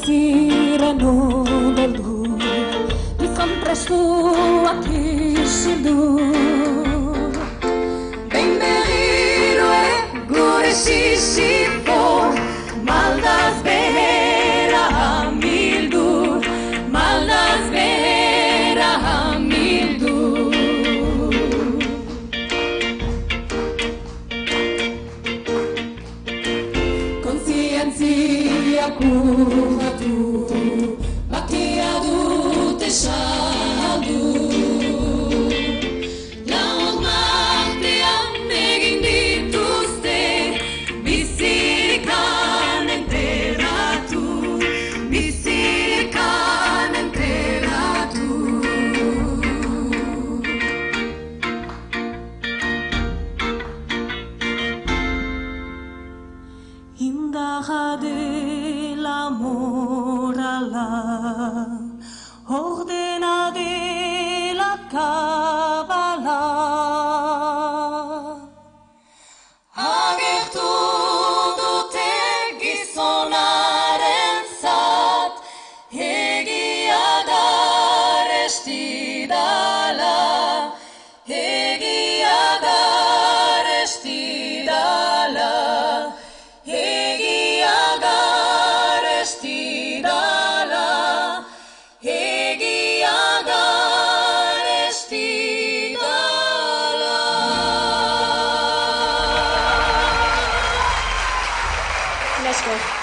Zirenu beldu, gizon prestuak isildu. Behin berriro gure sisifo, maldaz behera hamildu, maldaz behera hamildu. Kontzientziak urratu, bakia dute saldu. Lauk martean egin dituzte, bizirikan enterratu, bizirikan enterratu. Indarra dela morala, ordena dela kabala. Agertu dute gizonarentzat, egia garesti dala, egia garesti dala. Egia garesti dala, egia garesti dala. Let's go.